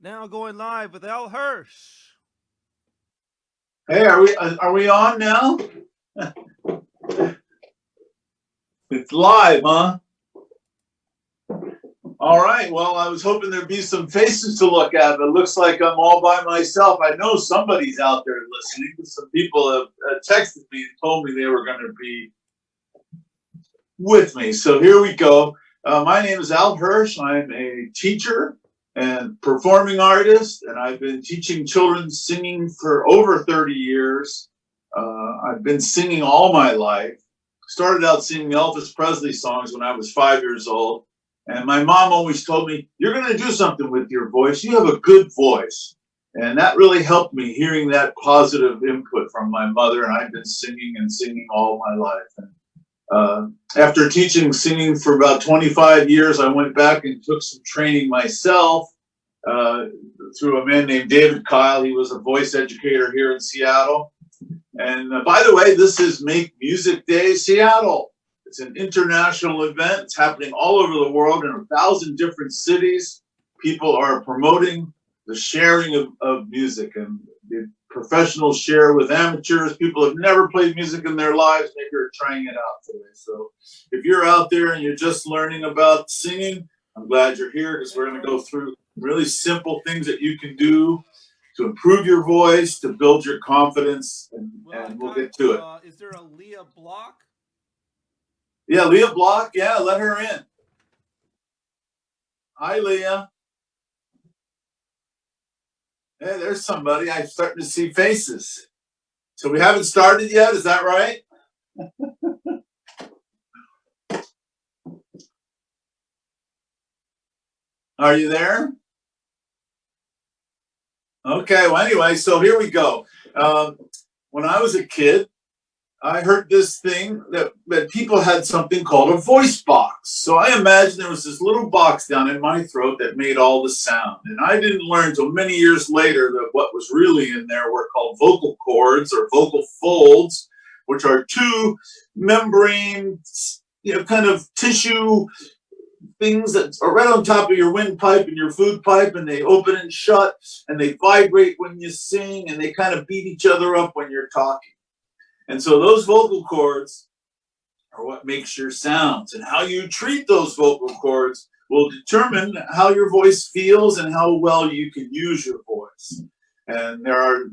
Now going live with Al Hirsch. Hey, are we on now? It's live, huh? All right. Well, I was hoping there'd be some faces to look at, but it looks like I'm all by myself. I know somebody's out there listening. Some people have texted me and told me they were going to be with me. So here we go. My name is Al Hirsch. I'm a teacher and performing artist, and I've been teaching children singing for over 30 years. I've been singing all my life. Started out singing Elvis Presley songs when I was 5 years old. And my mom always told me, you're going to do something with your voice. You have a good voice. And that really helped me, hearing that positive input from my mother. And I've been singing and singing all my life. And after teaching singing for about 25 years, I went back and took some training myself through a man named David Kyle. He was a voice educator here in Seattle. And by the way, this is Make Music Day Seattle. It's an international event. It's happening all over the world in 1,000 different cities. People are promoting the sharing of music, and the professionals share with amateurs. People have never played music in their lives. Maybe you're trying it out today. So if you're out there and you're just learning about singing, I'm glad you're here, because we're going to go through really simple things that you can do to improve your voice, to build your confidence, and we'll get to it. Is there a Leah Block? Yeah, Leah Block. Yeah, let her in. Hi, Leah. Hey, there's somebody. I'm starting to see faces. So we haven't started yet, is that right? Are you there? Okay, well, anyway, so here we go. When I was a kid, I heard this thing that people had something called a voice box. So I imagined there was this little box down in my throat that made all the sound. And I didn't learn until many years later that what was really in there were called vocal cords or vocal folds, which are two membrane, kind of tissue things that are right on top of your windpipe and your food pipe, and they open and shut, and they vibrate when you sing, and they kind of beat each other up when you're talking. And so those vocal cords are what makes your sounds, and how you treat those vocal cords will determine how your voice feels and how well you can use your voice. And there are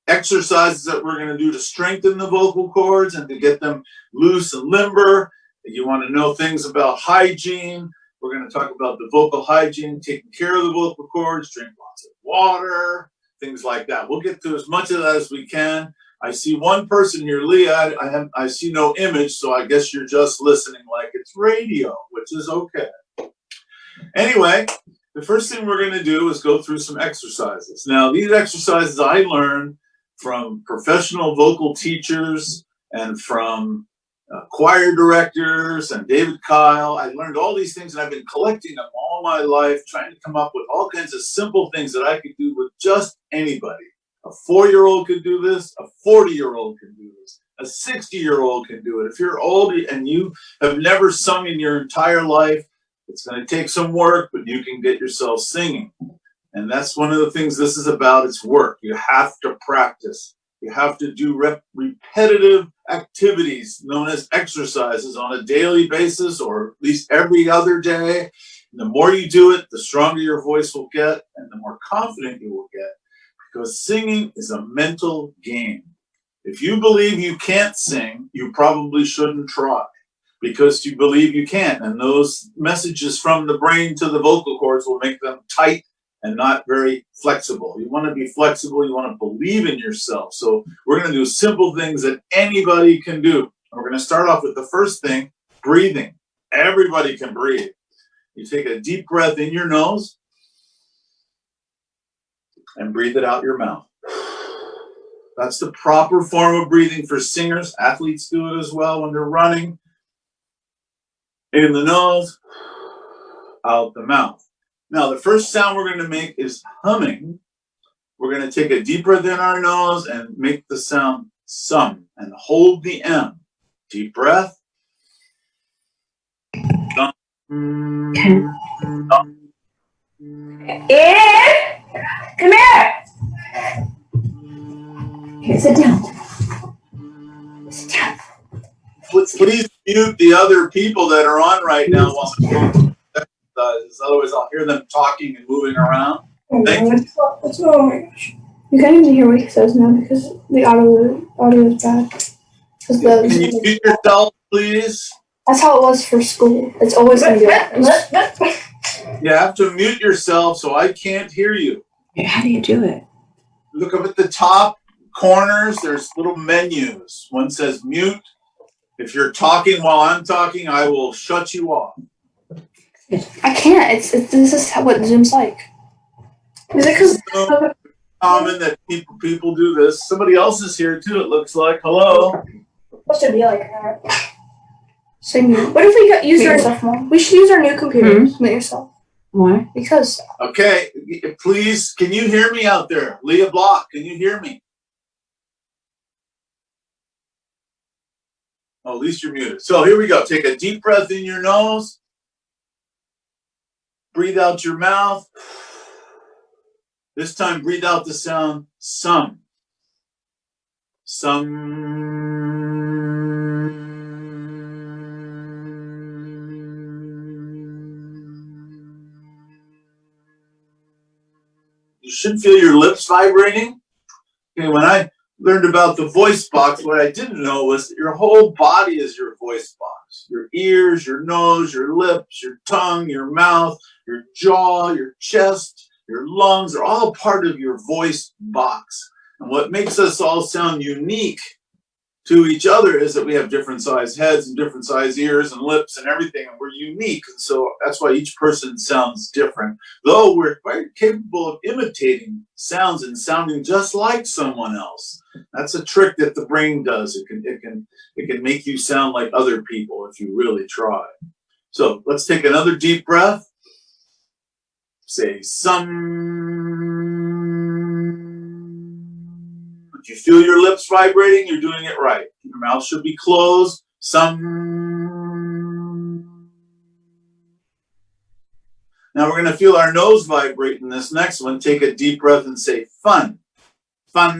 exercises that we're going to do to strengthen the vocal cords and to get them loose and limber. If you want to know things about hygiene, we're going to talk about the vocal hygiene, taking care of the vocal cords, drink lots of water, things like that. We'll get to as much of that as we can. I see one person here, Leah. I see no image, so I guess you're just listening like it's radio, which is okay. Anyway, the first thing we're going to do is go through some exercises. Now, these exercises I learned from professional vocal teachers and from choir directors and David Kyle. I learned all these things, and I've been collecting them all my life, trying to come up with all kinds of simple things that I could do with just anybody. A 4-year-old can do this, a 40-year-old can do this, a 60-year-old can do it. If you're old and you have never sung in your entire life, it's going to take some work, but you can get yourself singing. And that's one of the things this is about. It's work. You have to practice. You have to do repetitive activities known as exercises on a daily basis, or at least every other day. And the more you do it, the stronger your voice will get and the more confident you will get. Because singing is a mental game. If you believe you can't sing, you probably shouldn't try, because you believe you can't. And those messages from the brain to the vocal cords will make them tight and not very flexible. You want to be flexible. You want to believe in yourself. So we're going to do simple things that anybody can do. We're going to start off with the first thing, breathing. Everybody can breathe. You take a deep breath in your nose and breathe it out your mouth. That's the proper form of breathing for singers. Athletes do it as well when they're running. In the nose, out the mouth. Now, the first sound we're going to make is humming. We're going to take a deep breath in our nose and make the sound sum and hold the M. Deep breath. Come here. Here, sit down. Sit down. Please mute the other people that are on right now while I'm doing exercises. Otherwise, I'll hear them talking and moving around. Thank you. Oh my gosh. You can't even hear what he says now because the audio is bad. Can you mute yourself, please? That's how it was for school. It's always going to be like this. You have to mute yourself so I can't hear you. How do you do it? Look up at the top corners. There's little menus. One says mute. If you're talking while I'm talking, I will shut you off. I can't. This is what Zoom's like. Is it because it's common that people do this? Somebody else is here too, it looks like. Hello. Supposed to be like that. Same. What if we use our? We should use our new computers. Mute yourself. Why? Because. Okay, please, can you hear me out there? Leah Block, can you hear me? Oh, at least you're muted. So here we go. Take a deep breath in your nose. Breathe out your mouth. This time, breathe out the sound sum. You should feel your lips vibrating. Okay, when I learned about the voice box, what I didn't know was that your whole body is your voice box. Your ears, your nose, your lips, your tongue, your mouth, your jaw, your chest, your lungs are all part of your voice box. And what makes us all sound unique to each other is that we have different size heads and different size ears and lips and everything, and we're unique. And so that's why each person sounds different, though we're quite capable of imitating sounds and sounding just like someone else. That's a trick that the brain does. It can make you sound like other people if you really try. So let's take another deep breath. Say If you feel your lips vibrating, you're doing it right. Your mouth should be closed. Now we're going to feel our nose vibrate in this next one. Take a deep breath and say fun. Fun.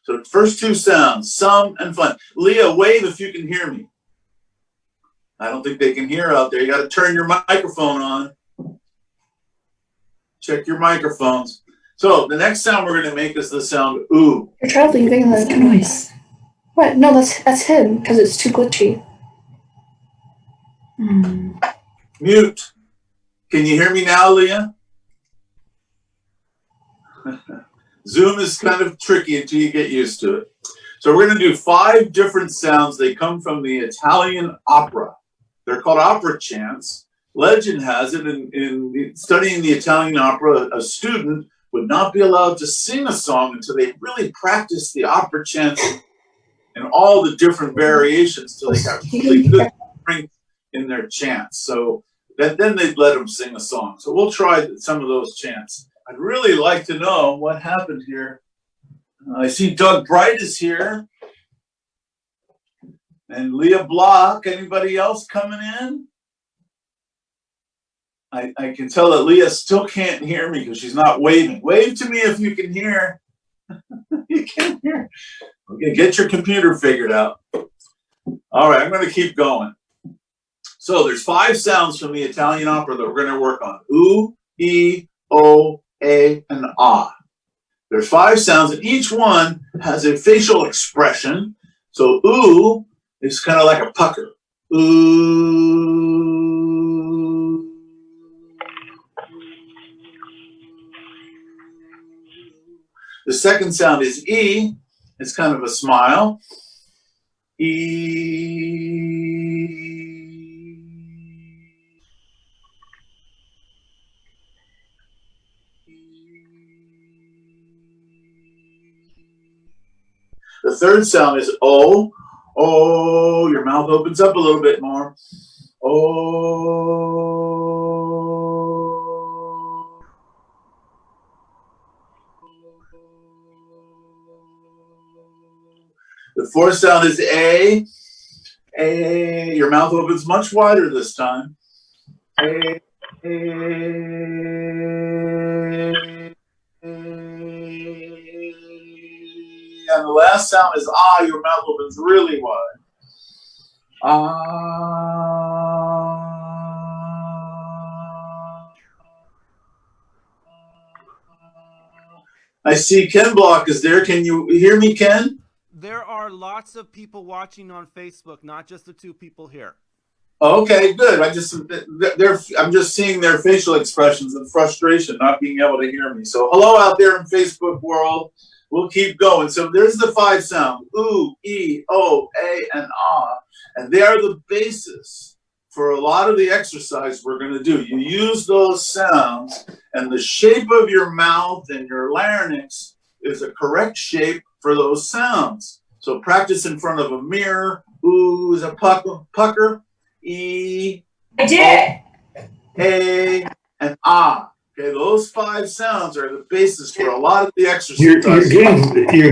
So the first two sounds, sum and fun. Leah, wave if you can hear me. I don't think they can hear out there. You got to turn your microphone on. Check your microphones. So the next sound we're going to make is the sound ooh. You're traveling the noise. What? No, that's him because it's too glitchy. Mute. Can you hear me now, Leah? Zoom is kind of tricky until you get used to it. So we're going to do 5 different sounds. They come from the Italian opera. They're called opera chants. Legend has it in studying the Italian opera, a student would not be allowed to sing a song until they really practiced the opera chants and all the different variations till they got really good strength in their chants. So then they'd let them sing a song. So we'll try some of those chants. I'd really like to know what happened here. I see Doug Bright is here. And Leah Block. Anybody else coming in? I can tell that Leah still can't hear me because she's not waving. Wave to me if you can hear. You can hear. Okay, get your computer figured out. All right, I'm going to keep going. So there's 5 sounds from the Italian opera that we're going to work on. Oo, E, O, A, and Ah. There's 5 sounds, and each one has a facial expression. So oo is kind of like a pucker. Ooh. The second sound is E. It's kind of a smile. E. The third sound is O. Oh, your mouth opens up a little bit more. Oh. The fourth sound is A. A. Your mouth opens much wider this time. A. And the last sound is ah. Your mouth opens really wide. I see Ken Block is there. Can you hear me, Ken? There are lots of people watching on Facebook, not just the two people here. Okay, good. I'm just seeing their facial expressions of frustration, not being able to hear me. So hello out there in Facebook world. We'll keep going. So there's the 5 sounds: ooh, e, o, a, and ah, and they are the basis for a lot of the exercise we're going to do. You use those sounds, and the shape of your mouth and your larynx is a correct shape for those sounds. So practice in front of a mirror. Ooh is a pucker. E, I did. A, and ah. Okay, those 5 sounds are the basis for a lot of the exercise. You're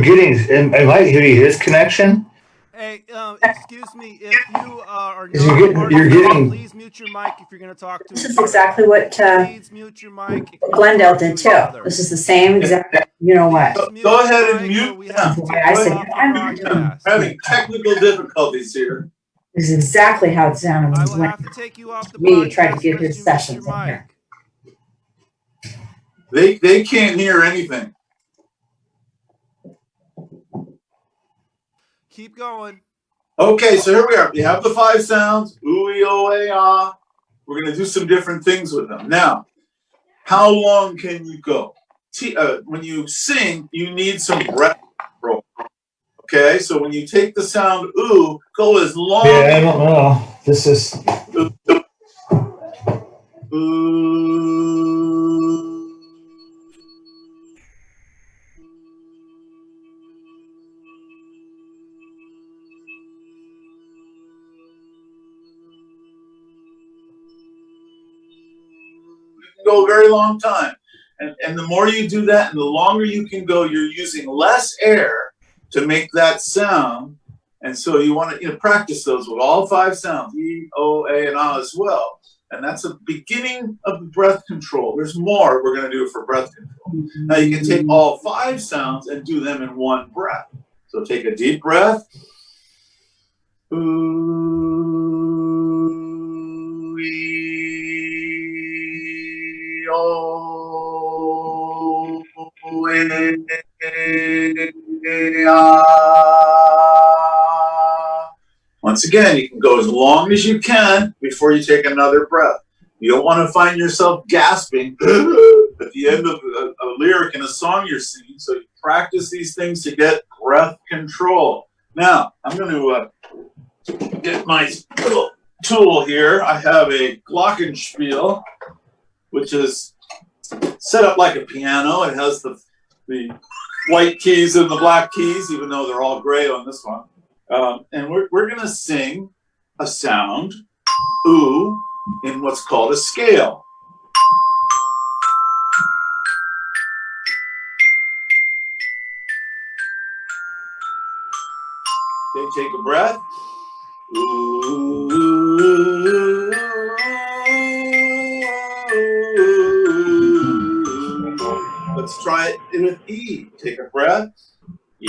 getting. Am I hearing his connection? Hey, excuse me, if you are not You're getting. please mute your mic if you're going to talk to This each is other. exactly what Please mute your mic. If Glendale did too. This is the same exact. You know what? Go ahead and mute. We have to Why I said broadcast. We're having technical difficulties here. This is exactly how it sounded I when will have to take you off the me tried to get broadcast his unless you mute sessions your in mic. here. They can't hear anything. Keep going. Okay, so here we are. We have the 5 sounds. Ooh, ee, oh, a, ah. We're going to do some different things with them. Now, how long can you go? When you sing, you need some breath control. Okay, so when you take the sound ooh, go as long. Yeah, I don't know. This is. Ooh. Go a very long time, and the more you do that and the longer you can go, you're using less air to make that sound, and so you want to practice those with all 5 sounds, e, o, a, and ah as well, and that's the beginning of the breath control. There's more we're going to do for breath control. Now you can take all 5 sounds and do them in one breath. So take a deep breath. Ooh, oh, once again, you can go as long as you can before you take another breath. You don't want to find yourself gasping at the end of a lyric in a song you're singing. So you practice these things to get breath control. Now, I'm going to get my little tool here. I have a glockenspiel, which is set up like a piano. It has the white keys and the black keys, even though they're all gray on this one. And we're going to sing a sound, ooh, in what's called a scale. Okay, take a breath. Ooh. Let's try it with E. Take a breath. E.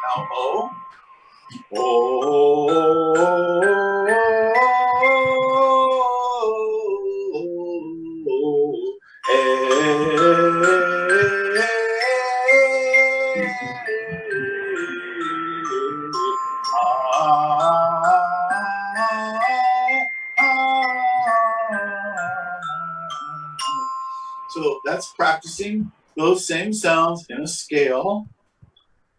Now O. So that's practicing those same sounds in a scale.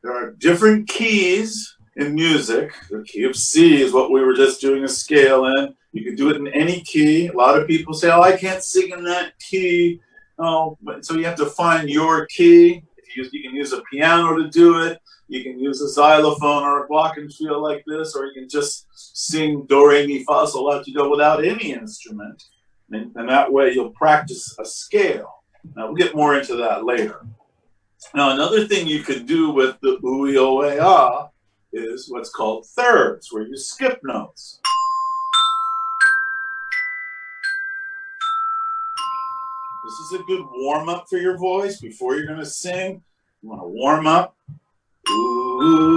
There are different keys in music. The key of C is what we were just doing a scale in. You can do it in any key. A lot of people say, oh, I can't sing in that key. Oh, so you have to find your key. You can use a piano to do it. You can use a xylophone or a glockenspiel like this, or you can just sing do, re, mi, fa, sol, la, ti, do without any instrument. And that way you'll practice a scale. Now we'll get more into that later. Now another thing you could do with the ooey oh ah is what's called thirds, where you skip notes. This is a good warm-up for your voice before you're going to sing. You want to warm up. Ooh,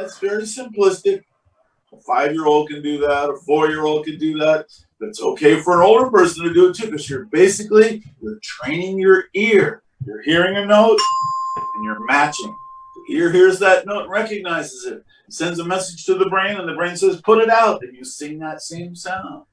That's very simplistic. A 5-year-old can do that. A 4-year-old can do that. That's okay for an older person to do it too, because you're training your ear. You're hearing a note and you're matching. The ear hears that note and recognizes it. It sends a message to the brain, and the brain says, put it out, and you sing that same sound.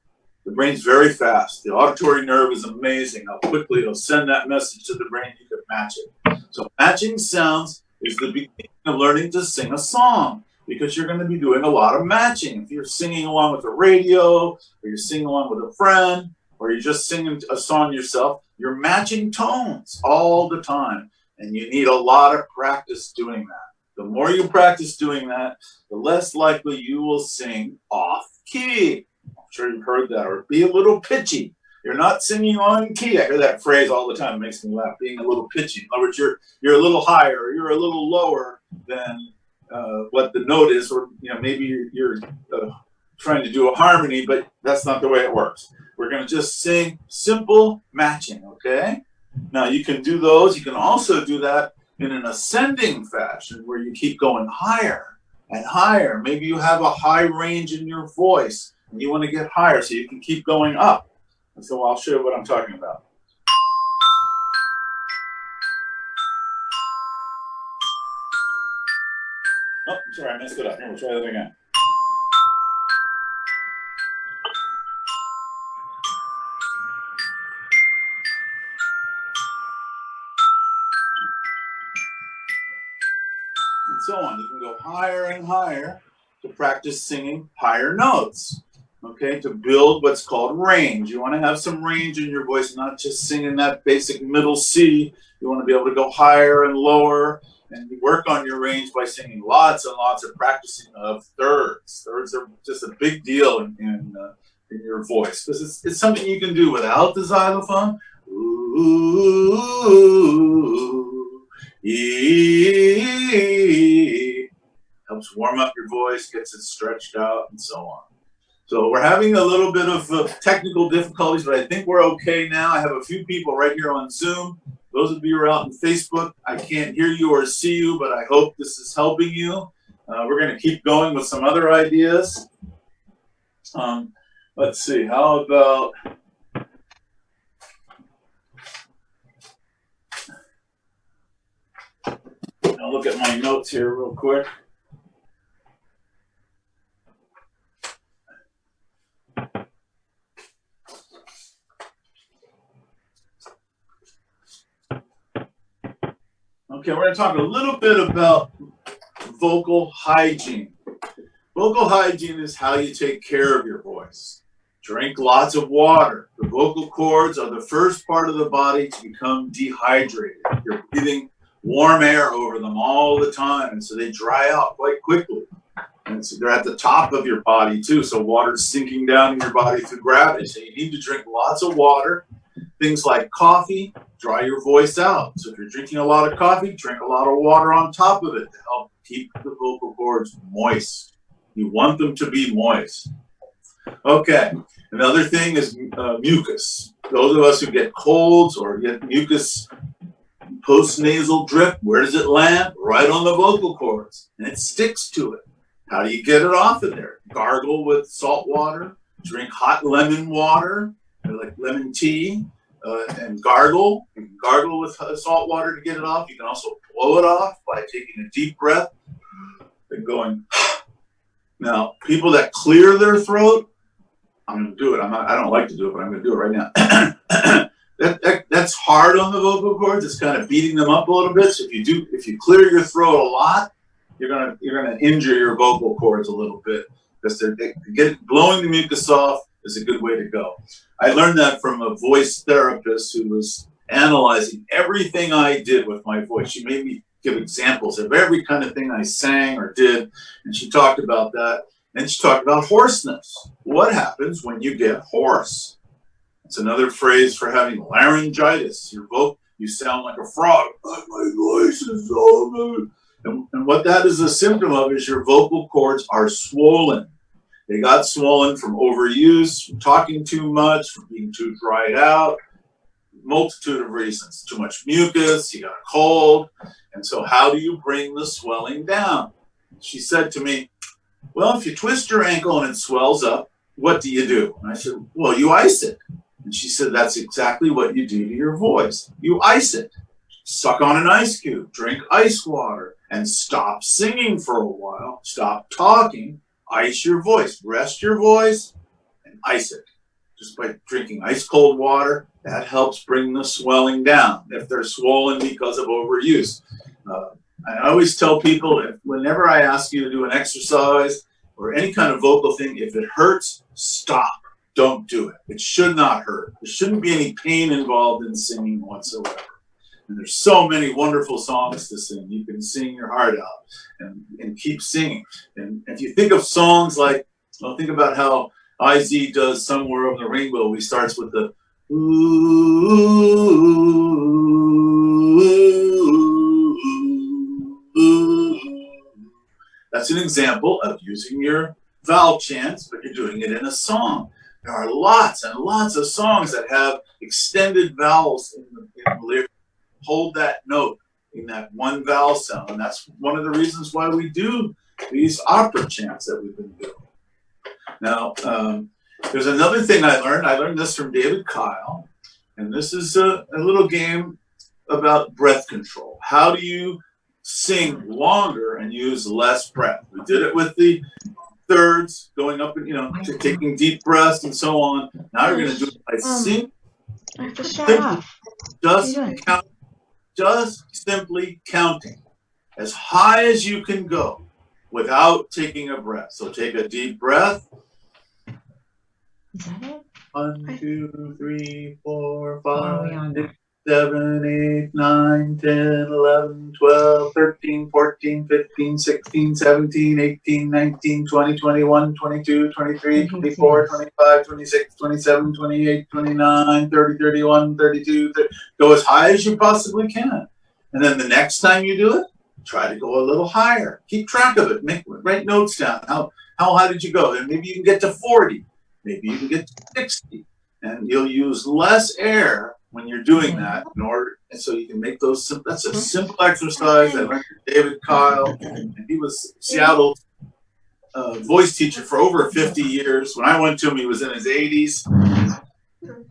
The brain's very fast. The auditory nerve is amazing how quickly it'll send that message to the brain. You can match it. So matching sounds is the beginning of learning to sing a song, because you're going to be doing a lot of matching. If you're singing along with the radio, or you're singing along with a friend, or you're just singing a song yourself, you're matching tones all the time. And you need a lot of practice doing that. The more you practice doing that, the less likely you will sing off key. I'm sure you've heard that. Or be a little pitchy. You're not singing on key. I hear that phrase all the time. It makes me laugh. Being a little pitchy. In other words, you're a little higher, or you're a little lower than what the note is, or maybe you're trying to do a harmony, but that's not the way it works. We're going to just sing simple matching, okay? Now you can do those. You can also do that in an ascending fashion, where you keep going higher and higher. Maybe you have a high range in your voice and you want to get higher, so you can keep going up. And so I'll show you what I'm talking about. Oh, sorry, I messed it up. Here, we'll try that again. And so on. You can go higher and higher to practice singing higher notes. Okay, to build what's called range. You want to have some range in your voice, not just singing that basic middle C. You want to be able to go higher and lower. And you work on your range by singing lots and lots of practicing of thirds. Thirds are just a big deal in your voice, because it's something you can do without the xylophone. Ooh, helps warm up your voice, gets it stretched out, and so on. So we're having a little bit of technical difficulties, but I think we're okay now. I have a few people right here on Zoom. Those of you who are out on Facebook, I can't hear you or see you, but I hope this is helping you. We're going to keep going with some other ideas. Let's see, how about... I'll look at my notes here real quick. Okay, we're going to talk a little bit about vocal hygiene. Vocal hygiene is how you take care of your voice. Drink lots of water. The vocal cords are the first part of the body to become dehydrated. You're breathing warm air over them all the time, and so they dry out quite quickly. And so they're at the top of your body too, so water's sinking down in your body through gravity. So you need to drink lots of water. Things like coffee dry your voice out. So if you're drinking a lot of coffee, drink a lot of water on top of it to help keep the vocal cords moist. You want them to be moist. Okay, another thing is mucus. Those of us who get colds or get mucus post-nasal drip, where does it land? Right on the vocal cords, and it sticks to it. How do you get it off of there? Gargle with salt water, drink hot lemon water, like lemon tea, and gargle. You can gargle with salt water to get it off. You can also blow it off by taking a deep breath and going. Now, people that clear their throat, I'm going to do it. I don't like to do it, but I'm going to do it right now. That's hard on the vocal cords. It's kind of beating them up a little bit. So if you clear your throat a lot, you're gonna injure your vocal cords a little bit, because blowing the mucus off is a good way to go. I learned that from a voice therapist who was analyzing everything I did with my voice. She made me give examples of every kind of thing I sang or did, and she talked about that. And she talked about hoarseness. What happens when you get hoarse? It's another phrase for having laryngitis. You sound like a frog. My voice is so good. And what that is a symptom of is your vocal cords are swollen. They got swollen from overuse, from talking too much, from being too dried out, multitude of reasons. Too much mucus, you got a cold. And so how do you bring the swelling down? She said to me, well, if you twist your ankle and it swells up, what do you do? And I said, well, you ice it. And she said, that's exactly what you do to your voice. You ice it. Suck on an ice cube, drink ice water, and stop singing for a while. Stop talking, ice your voice, rest your voice, and ice it. Just by drinking ice cold water, that helps bring the swelling down if they're swollen because of overuse. I always tell people, whenever I ask you to do an exercise or any kind of vocal thing, if it hurts, stop. Don't do it. It should not hurt. There shouldn't be any pain involved in singing whatsoever. And there's so many wonderful songs to sing. You can sing your heart out and keep singing. And if you think of songs like, well, think about how IZ does Somewhere Over the Rainbow. He starts with the ooh. That's an example of using your vowel chants, but you're doing it in a song. There are lots and lots of songs that have extended vowels in the lyrics. Hold that note in that one vowel sound, and that's one of the reasons why we do these opera chants that we've been doing. Now, there's another thing I learned. I learned this from David Kyle, and this is a little game about breath control. How do you sing longer and use less breath? We did it with the thirds, going up and taking deep breaths and so on. Now you're going to do it by singing. I have to shut off. Just simply counting as high as you can go without taking a breath. So take a deep breath. Is that it? 1, 2, 3, 4, 5, 6, 7, 8, 9, 10, 11, 12, 13, 14, 15, 16, 17, 18, 19, 20, 21, 22, 23, 24, 25, 26, 27, 28, 29, 30, 31, 32. 30. Go as high as you possibly can. And then the next time you do it, try to go a little higher. Keep track of it. Write notes down. How high did you go? And maybe you can get to 40. Maybe you can get to 60. And you'll use less air when you're doing that and so you can make those that's a simple exercise. I learned from David Kyle, and he was Seattle's voice teacher for over 50 years. When I went to him, he was in his 80s.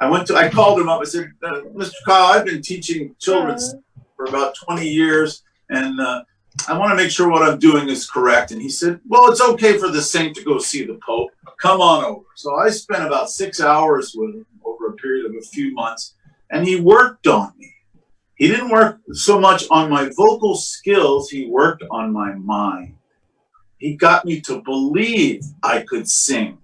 I called him up. I said, Mr. Kyle, I've been teaching children for about 20 years, and I want to make sure what I'm doing is correct. And he said, well, it's okay for the saint to go see the Pope. Come on over. So I spent about 6 hours with him over a period of a few months. And he worked on me. He didn't work so much on my vocal skills. He worked on my mind. He got me to believe I could sing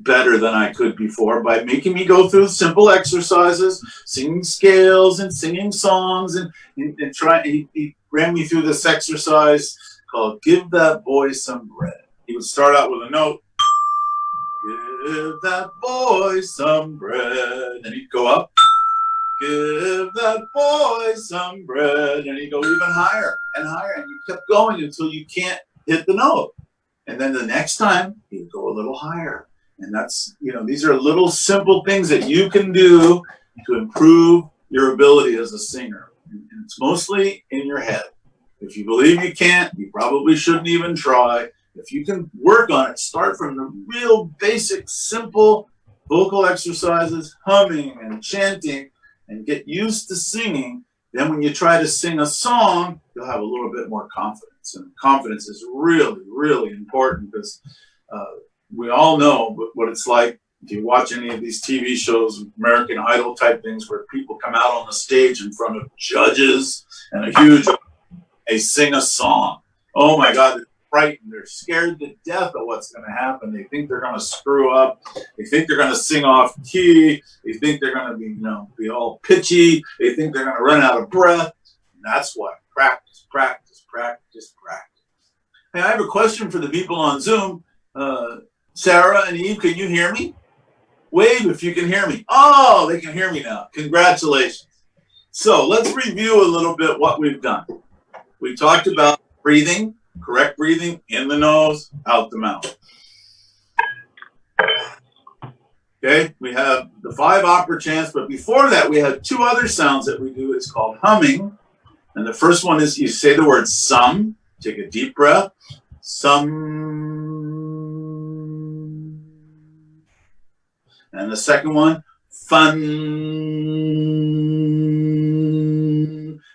better than I could before by making me go through simple exercises, singing scales and singing songs. And he ran me through this exercise called Give That Boy Some Bread. He would start out with a note. Give that boy some bread. And he'd go up. Give that boy some bread. And you go even higher and higher. And you kept going until you can't hit the note. And then the next time, you go a little higher. And that's, these are little simple things that you can do to improve your ability as a singer. And it's mostly in your head. If you believe you can't, you probably shouldn't even try. If you can work on it, start from the real basic, simple vocal exercises, humming and chanting, and get used to singing, then when you try to sing a song, you'll have a little bit more confidence. And confidence is really, really important because we all know what it's like if you watch any of these TV shows, American Idol type things, where people come out on the stage in front of judges and a huge, they sing a song. Oh my God, they're frightened. They're scared to death of what's going to happen. They think they're going to screw up. They think they're going to sing off key. They think they're going to be all pitchy. They think they're going to run out of breath. And that's why practice, practice, practice, practice. Hey, I have a question for the people on Zoom. Sarah and Eve, can you hear me? Wave if you can hear me. Oh, they can hear me now. Congratulations. So let's review a little bit what we've done. We talked about breathing, correct breathing, in the nose, out the mouth. Okay, we have the 5 opera chants, but before that, we have 2 other sounds that we do. It's called humming. And the first one is you say the word sum. Take a deep breath. Sum. And the second one, fun.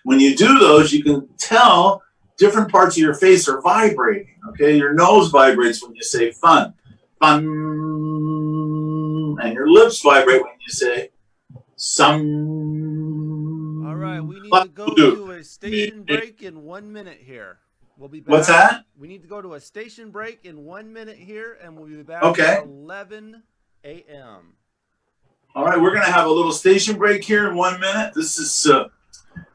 When you do those, you can tell different parts of your face are vibrating. Okay, your nose vibrates when you say fun. Fun. And your lips vibrate when you say some. All right, we need to go to a station break in 1 minute here. We'll be back. What's that? We need to go to a station break in 1 minute here, and we'll be back Okay. at 11 a.m. All right, we're going to have a little station break here in 1 minute. This is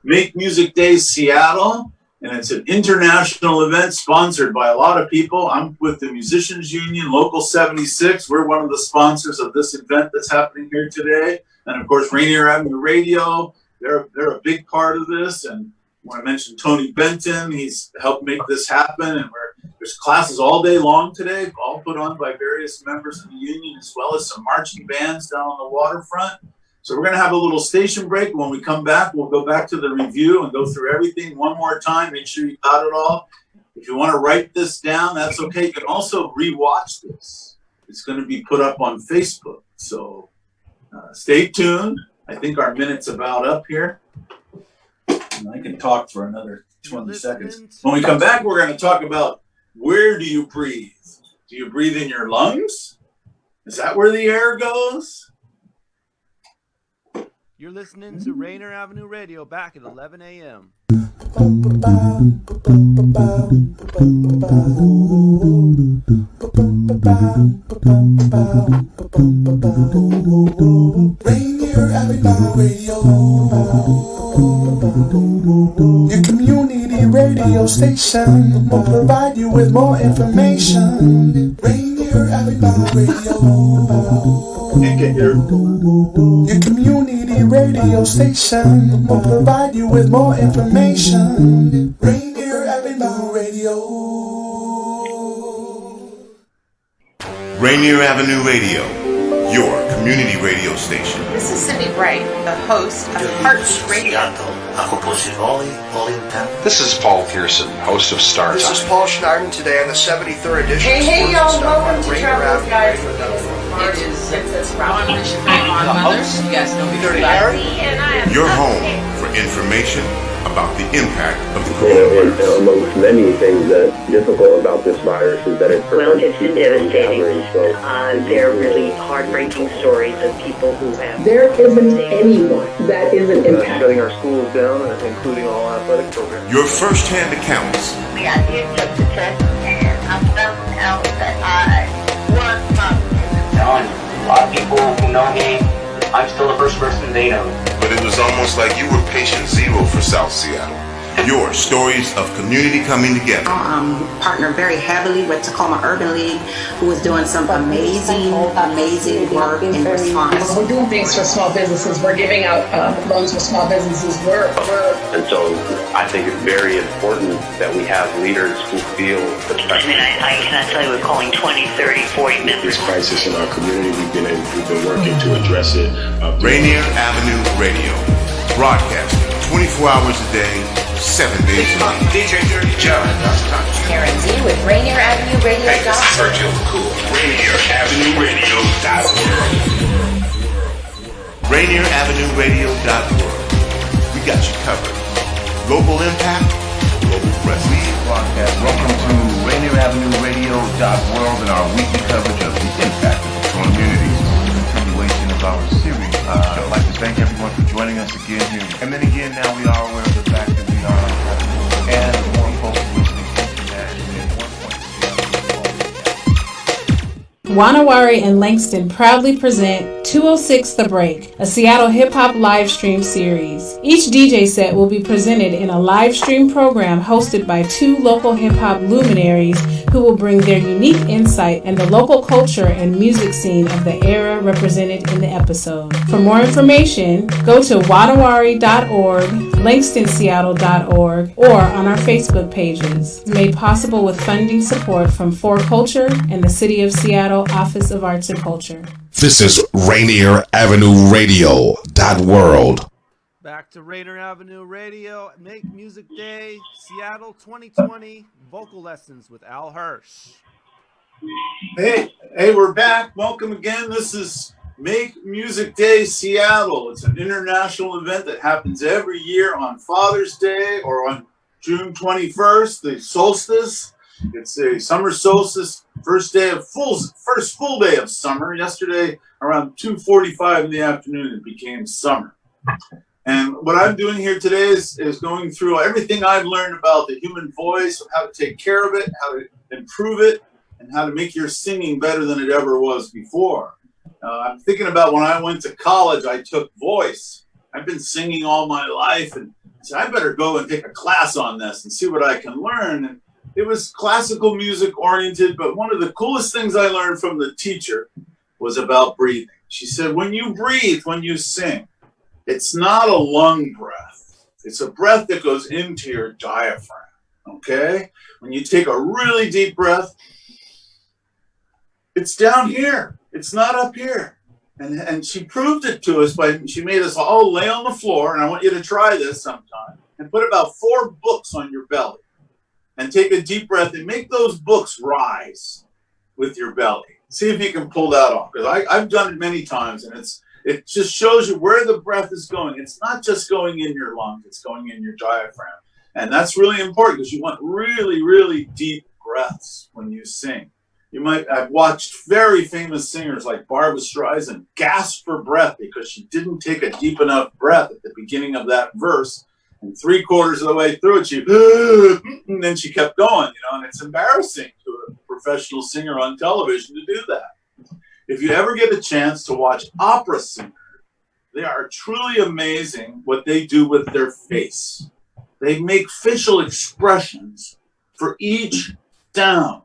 Make Music Day Seattle, and it's an international event sponsored by a lot of people. I'm with the Musicians Union, Local 76. We're one of the sponsors of this event that's happening here today. And, of course, Rainier Avenue Radio, they're a big part of this. And I want to mention Tony Benton. He's helped make this happen. And there's classes all day long today, all put on by various members of the union, as well as some marching bands down on the waterfront. So we're going to have a little station break. When we come back, we'll go back to the review and go through everything one more time. Make sure you got it all. If you want to write this down, that's okay. You can also rewatch this. It's going to be put up on Facebook. So stay tuned. I think our minute's about up here. And I can talk for another 20 seconds. When we come back, we're going to talk about where do you breathe? Do you breathe in your lungs? Is that where the air goes? You're listening to Rainier Avenue Radio back at 11 a.m. Rainier Avenue Radio, your community radio station will provide you with more information. Rainier Avenue Radio, your community radio station will provide you with more information. Rainier Avenue Radio. Rainier Avenue Radio, your community radio station. This is Cindy Bright, the host of Hirsch Radio. This is Paul Pearson, host of Star This Time. is Paul Schneiderman today on the 73rd edition. Hey, y'all, welcome to Rainier Travelers Avenue Guys. Radio. It is Princess Robin. I'm Mothers. You guys know me pretty well. Your home for information about the impact of the And coronavirus. amongst many things that's difficult about this virus is that it It's been devastating. So They're really heartbreaking stories of people who have... There isn't anyone that isn't impacted. shutting our schools down, including all athletic programs. Your first-hand accounts. I did took the test and I found out that I was positive. A lot of people who know me, I'm still the first person they know. But it was almost like you were patient zero for South Seattle. Your stories of community coming together. Partner very heavily with Tacoma Urban League, who is doing some amazing work in response. We're doing things for small businesses. We're giving out loans for small businesses. And so I think it's very important that we have leaders who feel the pressure. I cannot tell you we're calling 20, 30, 40 members. This crisis in our community, we've been working to address it. Rainier Avenue Radio, broadcasting 24 hours a day, 7 days a week. DJ Dirty John. Karen Z with Rainieravenueradio.world. Sergio Cool. Rainieravenueradio.world. Rainieravenueradio.world. We got you covered. Global impact, global presence. Broadcast. Welcome to Rainieravenueradio.world and our weekly coverage of the impact of the community. Continuation of our series. I'd like to thank everyone for joining us again here. And then again, now we are aware of the fact that we are and more folks listening Wanawari and Langston proudly present 206 The Break, a Seattle hip-hop live stream series. Each DJ set will be presented in a live stream program hosted by 2 local hip-hop luminaries who will bring their unique insight and the local culture and music scene of the era represented in the episode. For more information, go to Wanawari.world, LangstonSeattle.org, or on our Facebook pages. Made possible with funding support from For Culture and the City of Seattle Office of Arts and Culture. This is Rainieravenueradio.world. Back to Rainier Avenue Radio, Make Music Day, Seattle 2020, vocal lessons with Al Hirsch. Hey, we're back. Welcome again. This is Make Music Day Seattle. It's an international event that happens every year on Father's Day or on June 21st, the solstice. It's a summer solstice, first full day of summer. Yesterday, around 2:45 in the afternoon, it became summer. And what I'm doing here today is going through everything I've learned about the human voice, how to take care of it, how to improve it, and how to make your singing better than it ever was before. I'm thinking about when I went to college, I took voice. I've been singing all my life, and I said, I better go and take a class on this and see what I can learn. And it was classical music oriented, but one of the coolest things I learned from the teacher was about breathing. She said, when you breathe, when you sing, it's not a lung breath. It's a breath that goes into your diaphragm, okay? When you take a really deep breath, it's down here. It's not up here. And she proved it to us she made us all lay on the floor, and I want you to try this sometime, and put about 4 books on your belly. And take a deep breath and make those books rise with your belly. See if you can pull that off. Because I've done it many times, and it just shows you where the breath is going. It's not just going in your lungs, it's going in your diaphragm. And that's really important because you want really, really deep breaths when you sing. I've watched very famous singers like Barbra Streisand gasp for breath because she didn't take a deep enough breath at the beginning of that verse. And 3/4 of the way through it, and then she kept going, and it's embarrassing to a professional singer on television to do that. If you ever get a chance to watch opera singers, they are truly amazing what they do with their face. They make facial expressions for each sound.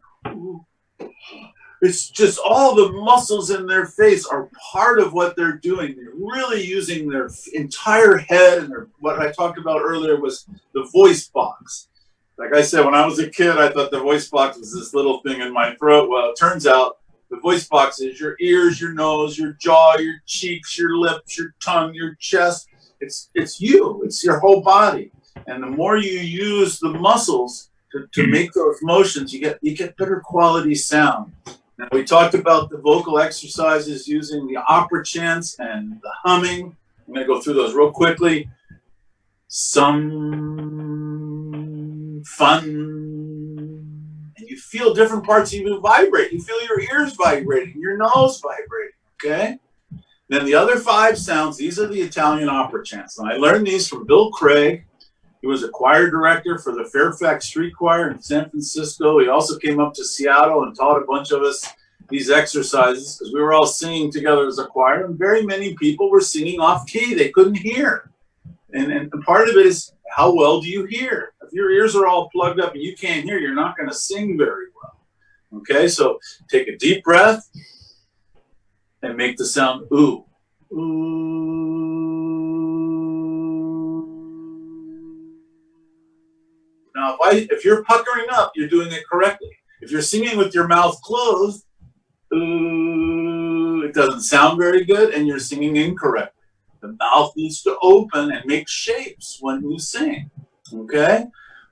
It's just all the muscles in their face are part of what they're doing. They're really using their entire head, and what I talked about earlier was the voice box. Like I said, when I was a kid, I thought the voice box was this little thing in my throat. Well, it turns out the voice box is your ears, your nose, your jaw, your cheeks, your lips, your tongue, your chest. It's you. It's your whole body. And the more you use the muscles to make those motions, you get better quality sound. Now, we talked about the vocal exercises using the opera chants and the humming. I'm going to go through those real quickly. Some fun. And you feel different parts of you vibrate. You feel your ears vibrating, your nose vibrating, okay? Then the other 5 sounds, these are the Italian opera chants. And I learned these from Bill Craig. He was a choir director for the Fairfax Street Choir in San Francisco. He also came up to Seattle and taught a bunch of us these exercises because we were all singing together as a choir, and very many people were singing off key. They couldn't hear. And part of it is, how well do you hear? If your ears are all plugged up and you can't hear, you're not going to sing very well. Okay, so take a deep breath and make the sound ooh. Ooh. Now, if you're puckering up, you're doing it correctly. If you're singing with your mouth closed, ooh, it doesn't sound very good, and you're singing incorrectly. The mouth needs to open and make shapes when you sing. Okay?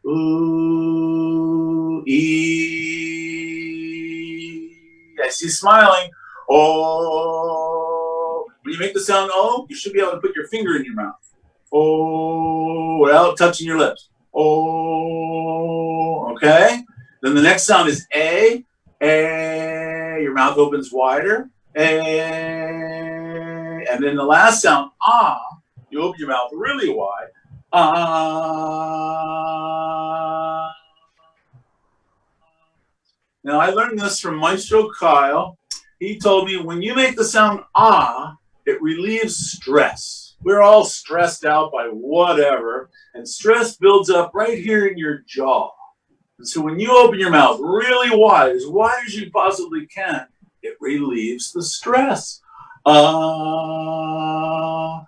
Ooh, ee. I see smiling. Oh. When you make the sound oh, you should be able to put your finger in your mouth. Oh, without touching your lips. Oh, okay. Then the next sound is A. A. Your mouth opens wider. A. And then the last sound, ah. You open your mouth really wide. Ah. Now I learned this from Maestro Kyle. He told me when you make the sound ah, it relieves stress. We're all stressed out by whatever, and stress builds up right here in your jaw. And so when you open your mouth really wide as you possibly can, it relieves the stress.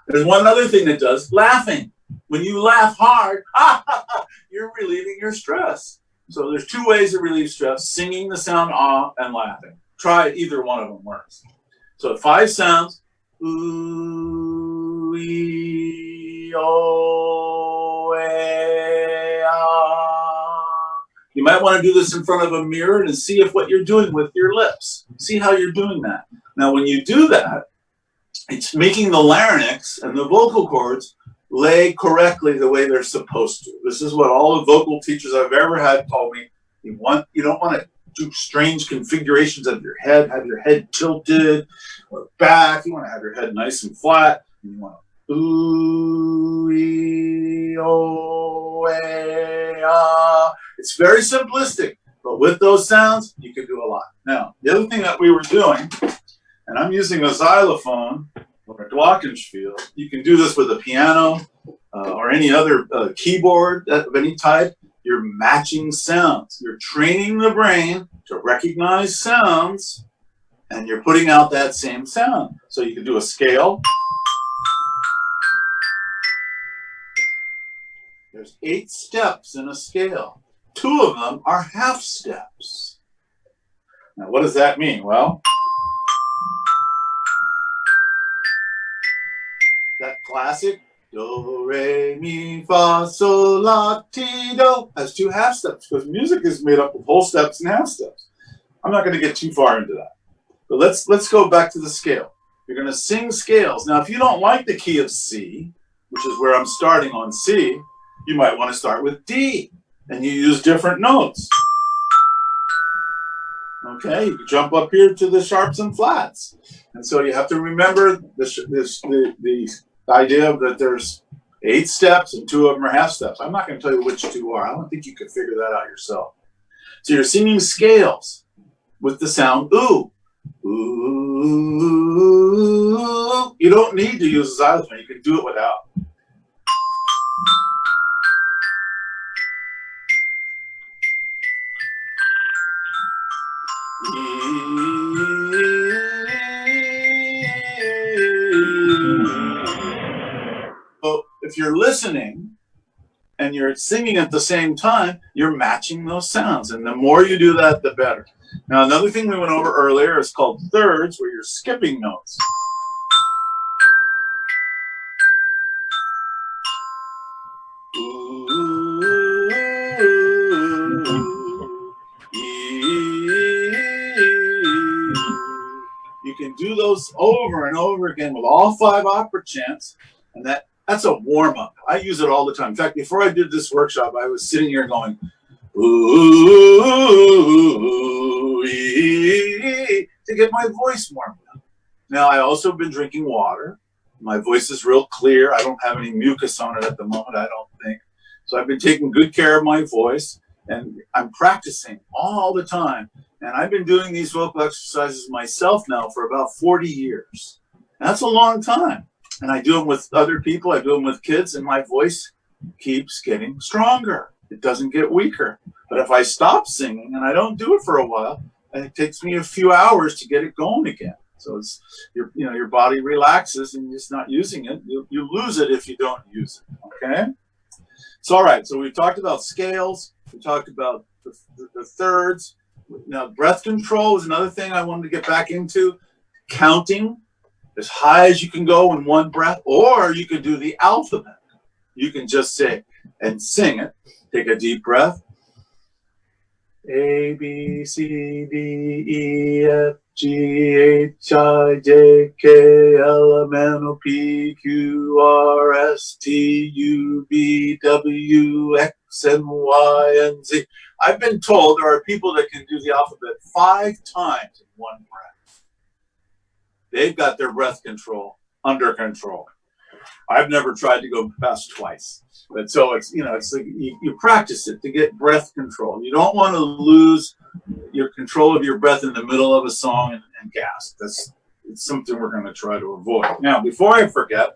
There's one other thing it does, laughing. When you laugh hard, you're relieving your stress. So there's two ways to relieve stress, singing the sound ah and laughing. Try it, either one of them works. So 5 sounds. Ooh, ee, oh, ah. You might want to do this in front of a mirror and see if what you're doing with your lips. See how you're doing that. Now, when you do that, it's making the larynx and the vocal cords lay correctly the way they're supposed to. This is what all the vocal teachers I've ever had told me. You don't want to do strange configurations of your head, have your head tilted or back. You want to have your head nice and flat. And you want to ooh, ee, oh, ah. It's very simplistic, but with those sounds, you can do a lot. Now, the other thing that we were doing, and I'm using a xylophone or a glockenspiel. You can do this with a piano or any other keyboard of any type. You're matching sounds. You're training the brain to recognize sounds, and you're putting out that same sound. So you can do a scale. There's 8 steps in a scale. 2 of them are half steps. Now, what does that mean? Well, that classic do, re, mi, fa, sol, la, ti, do has 2 half steps because music is made up of whole steps and half steps. I'm not going to get too far into that. But let's go back to the scale. You're going to sing scales. Now, if you don't like the key of C, which is where I'm starting on C, you might want to start with D, and you use different notes. Okay, you can jump up here to the sharps and flats. And so you have to remember the idea of that there's 8 steps and 2 of them are half steps. I'm not going to tell you which 2 are. I don't think you could figure that out yourself. So you're singing scales with the sound ooh. Ooh. You don't need to use a xylophone. You can do it without. So if you're listening and you're singing at the same time, you're matching those sounds. And the more you do that, the better. Now, another thing we went over earlier is called thirds, where you're skipping notes. You can do those over and over again with all 5 opera chants, and that's a warm-up. I use it all the time. In fact, before I did this workshop, I was sitting here going, ooh, to get my voice warmed up. Now, I also been drinking water. My voice is real clear. I don't have any mucus on it at the moment, I don't think. So I've been taking good care of my voice, and I'm practicing all the time. And I've been doing these vocal exercises myself now for about 40 years. And that's a long time. And I do them with other people. I do them with kids, and my voice keeps getting stronger. It doesn't get weaker. But if I stop singing and I don't do it for a while, and it takes me a few hours to get it going again. So it's your body relaxes and you're just not using it. You lose it if you don't use it. Okay. So all right. So we've talked about scales. We talked about the thirds. Now breath control is another thing I wanted to get back into. Counting as high as you can go in one breath, or you can do the alphabet. You can just say and sing it. Take a deep breath. A, B, C, D, E, F, G, H, I, J, K, L, M, N, O, P, Q, R, S, T, U, V, W, X, and Y, and Z. I've been told there are people that can do the alphabet 5 times in one breath. They've got their breath control under control. I've never tried to go past twice. But so it's, it's like you practice it to get breath control. You don't want to lose your control of your breath in the middle of a song and gasp. It's something we're going to try to avoid. Now, before I forget,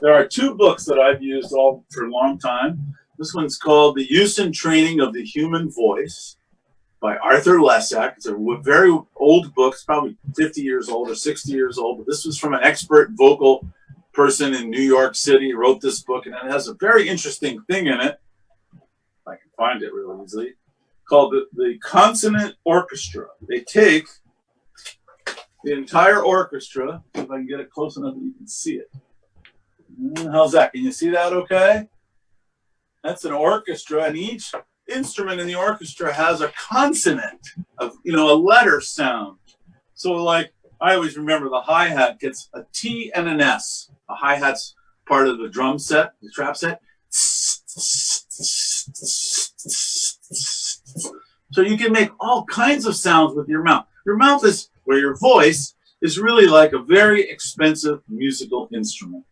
there are two books that I've used all for a long time. This one's called The Use and Training of the Human Voice by Arthur Lesak. It's a very old book. It's probably 50 years old or 60 years old. But this was from an expert vocal person in New York City who wrote this book. And it has a very interesting thing in it, if I can find it really easily, called the Consonant Orchestra. They take the entire orchestra, if I can get it close enough that you can see it. How's that? Can you see that okay? That's an orchestra, and each instrument in the orchestra has a consonant, of a letter sound. So like, I always remember the hi-hat gets a T and an S. A hi-hat's part of the drum set, the trap set. So you can make all kinds of sounds with your mouth. Your mouth is where your voice is really like a very expensive musical instrument.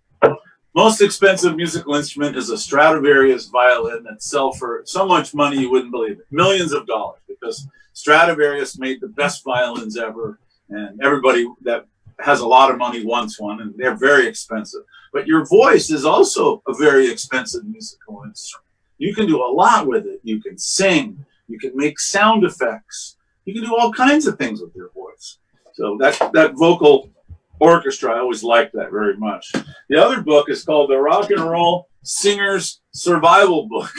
Most expensive musical instrument is a Stradivarius violin that sells for so much money you wouldn't believe it. Millions of dollars, because Stradivarius made the best violins ever, and everybody that has a lot of money wants one, and they're very expensive. But your voice is also a very expensive musical instrument. You can do a lot with it. You can sing. You can make sound effects. You can do all kinds of things with your voice. So that vocal orchestra, I always liked that very much. The other book is called The Rock and Roll Singer's Survival Book,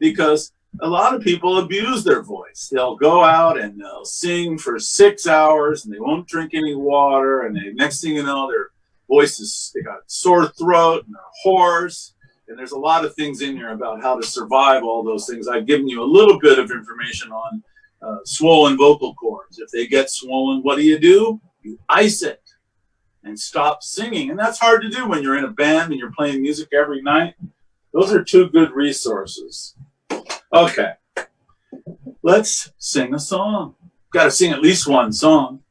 because a lot of people abuse their voice. They'll go out and they'll sing for 6 hours and they won't drink any water, and next thing you know, their voices, they got sore throat and they're hoarse. And there's a lot of things in here about how to survive all those things. I've given you a little bit of information on swollen vocal cords. If they get swollen, what do? You ice it and stop singing. And that's hard to do when you're in a band and you're playing music every night. Those are two good resources. Okay, let's sing a song. Got to sing at least one song.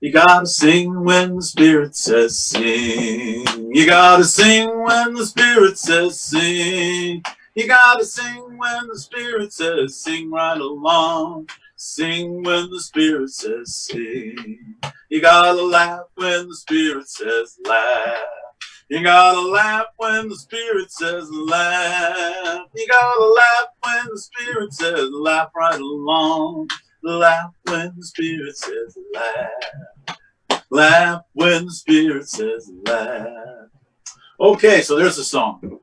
You gotta sing when the Spirit says sing. You gotta sing when the Spirit says sing. You gotta sing when the Spirit says sing right along. Sing when the Spirit says sing. You gotta laugh when the Spirit says laugh. You gotta laugh when the Spirit says laugh. You gotta laugh when the Spirit says laugh right along. Laugh when the Spirit says laugh. Laugh when the Spirit says laugh. Okay, so there's a song.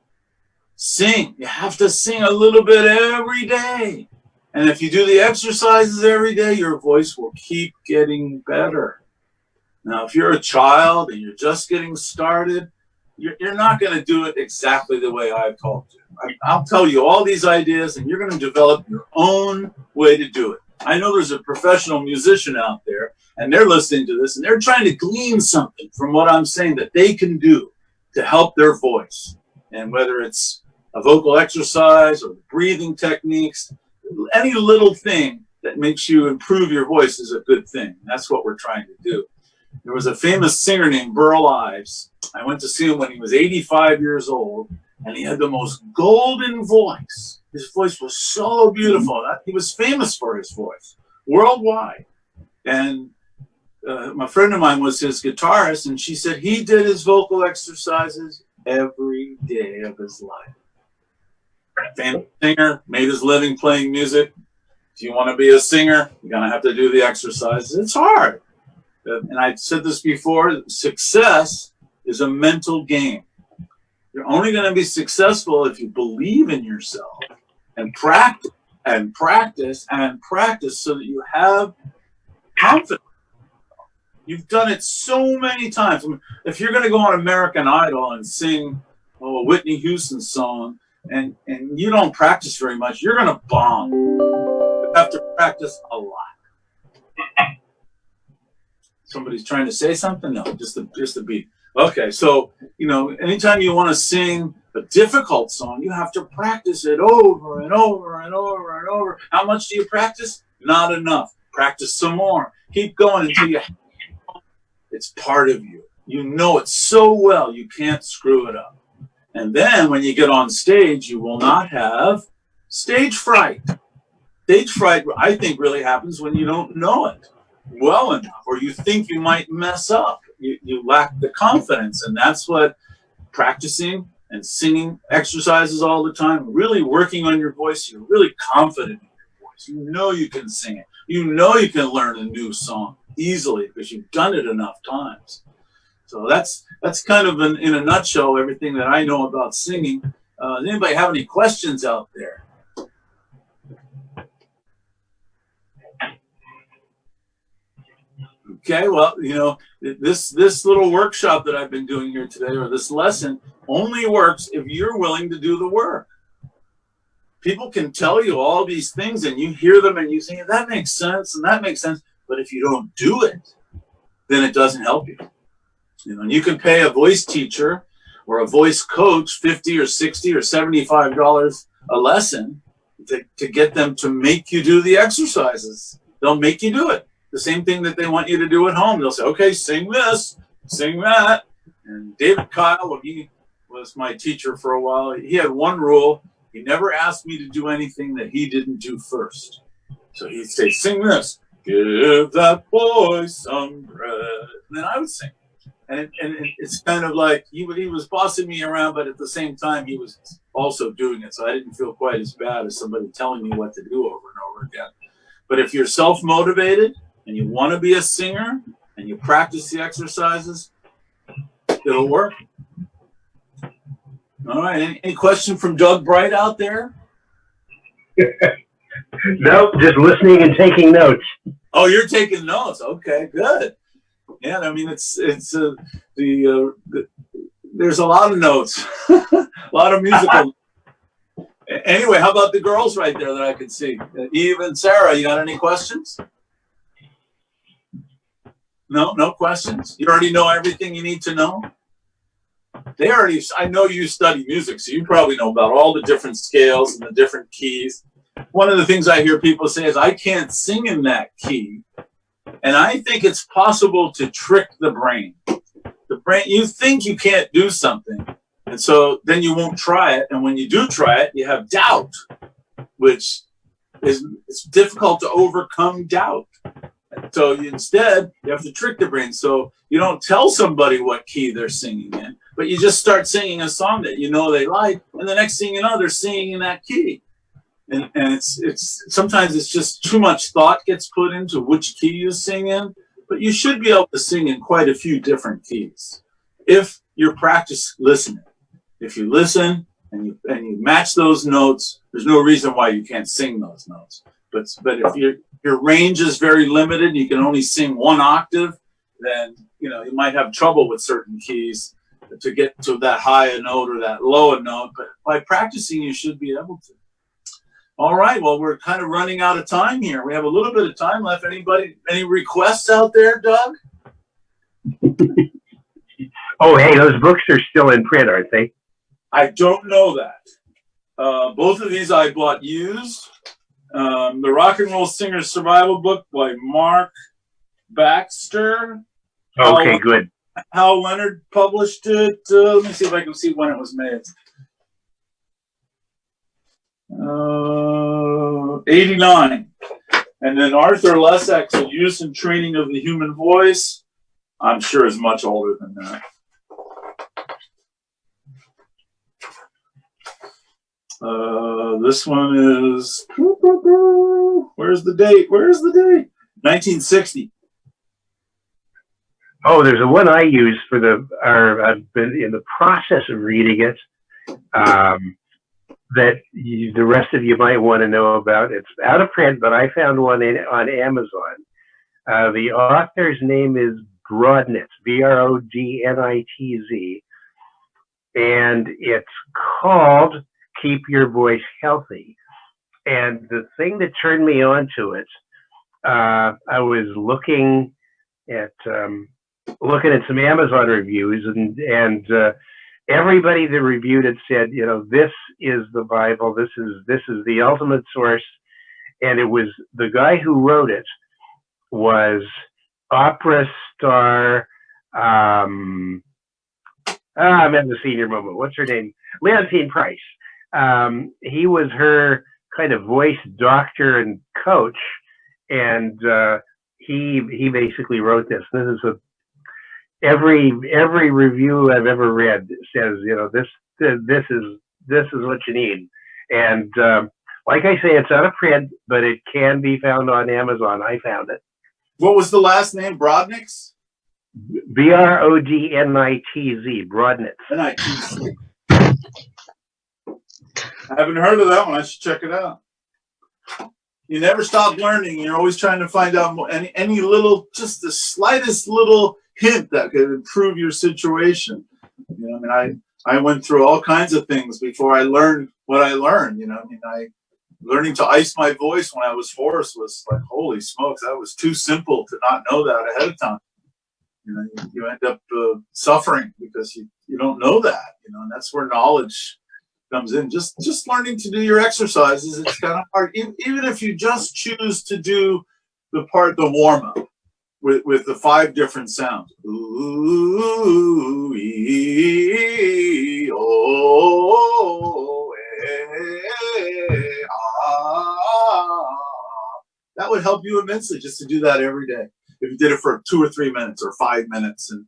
Sing. You have to sing a little bit every day. And if you do the exercises every day, your voice will keep getting better. Now, if you're a child and you're just getting started, you're not going to do it exactly the way I've told you. I'll tell you all these ideas, and you're going to develop your own way to do it. I know there's a professional musician out there, and they're listening to this, and they're trying to glean something from what I'm saying that they can do to help their voice. And whether it's a vocal exercise or breathing techniques, any little thing that makes you improve your voice is a good thing. That's what we're trying to do. There was a famous singer named Burl Ives. I went to see him when he was 85 years old, and he had the most golden voice. His voice was so beautiful. He was famous for his voice worldwide. And my friend of mine was his guitarist, and she said he did his vocal exercises every day of his life. Famous singer, made his living playing music. If you want to be a singer, you're going to have to do the exercises. It's hard. And I've said this before, success is a mental game. You're only going to be successful if you believe in yourself and practice and practice and practice so that you have confidence. You've done it so many times. I mean, if you're going to go on American Idol and sing a Whitney Houston song and you don't practice very much, you're going to bomb. You have to practice a lot. Somebody's trying to say something? No, just the beat. Okay, so, anytime you want to sing a difficult song, you have to practice it over and over and over and over. How much do you practice? Not enough. Practice some more. Keep going until you have it. It's part of you. You know it so well, you can't screw it up. And then when you get on stage, you will not have stage fright. Stage fright, I think, really happens when you don't know it well enough, or you think you might mess up. You lack the confidence, and that's what practicing and singing exercises all the time, really working on your voice. You're really confident in your voice. You know you can sing it. You know you can learn a new song easily because you've done it enough times. So that's kind of in a nutshell everything that I know about singing. Does anybody have any questions out there? Okay, well, you know, this little workshop that I've been doing here today, or this lesson, only works if you're willing to do the work. People can tell you all these things and you hear them and you say, that makes sense and that makes sense. But if you don't do it, then it doesn't help you. You know, and you can pay a voice teacher or a voice coach $50 or $60 or $75 a lesson to get them to make you do the exercises. They'll make you do it. The same thing that they want you to do at home. They'll say, okay, sing this, sing that. And David Kyle, when he was my teacher for a while, he had one rule. He never asked me to do anything that he didn't do first. So he'd say, sing this, give that boy some bread. And then I would sing. And it's kind of like he was bossing me around, but at the same time, he was also doing it. So I didn't feel quite as bad as somebody telling me what to do over and over again. But if you're self-motivated and you want to be a singer and you practice the exercises, it'll work. All right. Any question from Doug Bright out there? Nope, just listening and taking notes. Oh, you're taking notes. Okay, good. Yeah, I mean, there's a lot of notes, a lot of musical. Anyway, how about the girls right there that I can see? Eve and Sarah, you got any questions? No questions? You already know everything you need to know? I know you study music, so you probably know about all the different scales and the different keys. One of the things I hear people say is, I can't sing in that key. And I think it's possible to trick the brain. The brain, you think you can't do something, and so then you won't try it. And when you do try it, you have doubt, which it's difficult to overcome doubt. So instead, you have to trick the brain. So you don't tell somebody what key they're singing in, but you just start singing a song that you know they like, and the next thing you know, they're singing in that key. And it's sometimes it's just too much thought gets put into which key you sing in, but you should be able to sing in quite a few different keys if you practice listening. If you listen and you match those notes, there's no reason why you can't sing those notes. But if your range is very limited and you can only sing one octave, then you might have trouble with certain keys to get to that high a note or that low a note. But by practicing, you should be able to. All right, well, we're kind of running out of time here. We have a little bit of time left. Any requests out there, Doug? Oh, hey, those books are still in print, aren't they? I don't know that. Both of these I bought used. The Rock and Roll Singer's Survival Book by Mark Baxter. Okay, good. Hal Leonard published it. Let me see if I can see when it was made. 89. And then Arthur Lessack's A Use and Training of the Human Voice, I'm sure is much older than that. This one is, where's the date? 1960. Oh, there's a one I use I've been in the process of reading it. That the rest of you might want to know about. It's out of print, but I found one on Amazon. The author's name is Brodnitz, Brodnitz, and it's called Keep Your Voice Healthy. And the thing that turned me on to it, I was looking at some Amazon reviews, and everybody that reviewed it said, this is the Bible. This is the ultimate source. And it was the guy who wrote it was opera star I'm in the senior moment. What's her name? Leontine Price. He was her kind of voice doctor and coach, and he basically wrote this. This is every review I've ever read says, this is what you need. And like I say, it's out of print, but it can be found on Amazon. I found it. What was the last name? Brodnitz? Brodnitz. Brodnitz. N-I-T-Z. I haven't heard of that one. I should check it out. You never stop learning. You're always trying to find out any little, just the slightest little hint that could improve your situation. I went through all kinds of things before I learned what I learned. Learning to ice my voice when I was hoarse was like, holy smokes, that was too simple to not know that ahead of time. You end up suffering because you don't know that. And that's where knowledge comes in. Just learning to do your exercises, it's kind of hard. Even if you just choose to do the warm up with the 5 different sounds. Ooh, ee, oh, ah. That would help you immensely just to do that every day. If you did it for 2 or 3 minutes or 5 minutes, and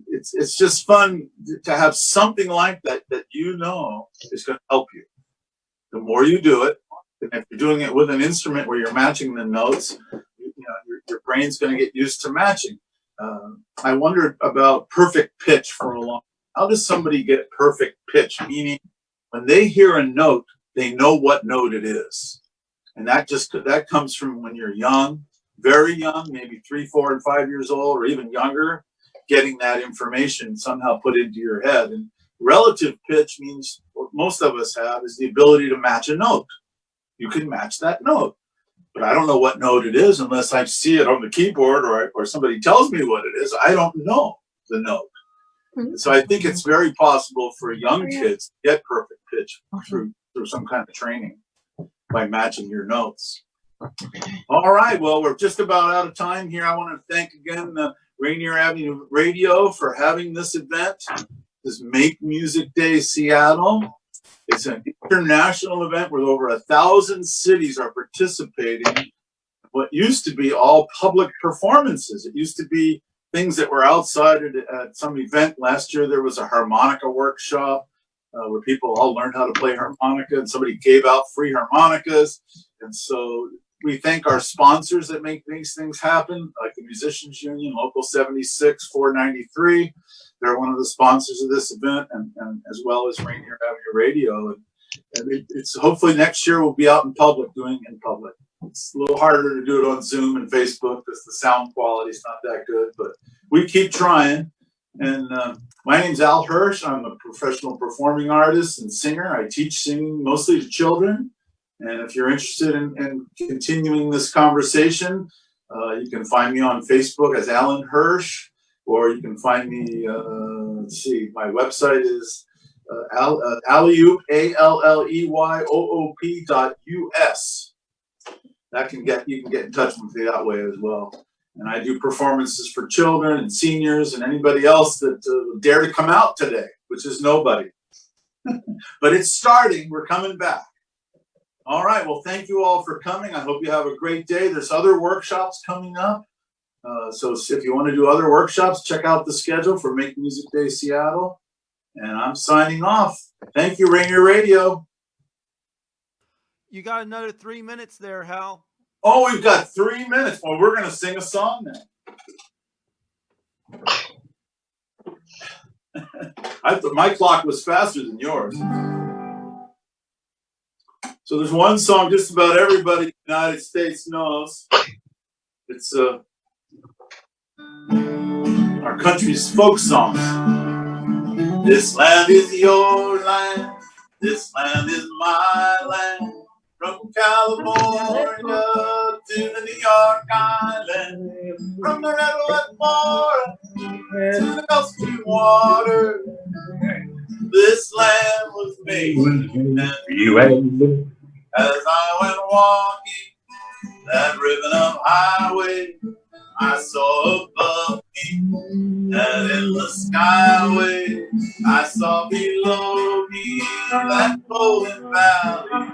it's just fun to have something like that is going to help you. The more you do it, and if you're doing it with an instrument where you're matching the notes, your brain's going to get used to matching. I wondered about perfect pitch for a long time. How does somebody get perfect pitch? Meaning, when they hear a note, they know what note it is, and that comes from when you're young. Very young, maybe 3, 4, and 5 years old, or even younger, getting that information somehow put into your head. And relative pitch means what most of us have is the ability to match a note. You can match that note, but I don't know what note it is unless I see it on the keyboard or somebody tells me what it is. I don't know the note. So I think it's very possible for young kids to get perfect pitch through some kind of training by matching your notes. All right, well, we're just about out of time here. I want to thank again Rainier Avenue Radio for having this event, this Make Music Day Seattle. It's an international event where over 1,000 cities are participating in what used to be all public performances. It used to be things that were outside at some event. Last year there was a harmonica workshop where people all learned how to play harmonica, and somebody gave out free harmonicas. And so we thank our sponsors that make these things happen, like the Musicians Union, Local 76, 493. They're one of the sponsors of this event, and as well as Rainier Avenue Radio. And it's hopefully next year we'll be out in public, doing it in public. It's a little harder to do it on Zoom and Facebook because the sound quality is not that good, but we keep trying. And my name's Al Hirsch. I'm a professional performing artist and singer. I teach singing mostly to children. And if you're interested in continuing this conversation, you can find me on Facebook as Alan Hirsch, or you can find me, let's see, my website is Alleyyoop, ALLEYOOP.us. You can get in touch with me that way as well. And I do performances for children and seniors and anybody else that dare to come out today, which is nobody. But it's starting. We're coming back. All right. Well, thank you all for coming. I hope you have a great day. There's other workshops coming up. So if you want to do other workshops, check out the schedule for Make Music Day Seattle. And I'm signing off. Thank you, Rainier Radio. You got another 3 minutes there, Hal. Oh, we've got 3 minutes. Well, we're going to sing a song now. I thought my clock was faster than yours. So there's one song just about everybody in the United States knows. It's our country's folk song. This land is your land. This land is my land. From California to the New York Island. From the Redwood Forest to the Gulf Stream water. This land was made and you. As I went walking that ribbon of highway, I saw above And in the skyway, I saw below me that golden valley.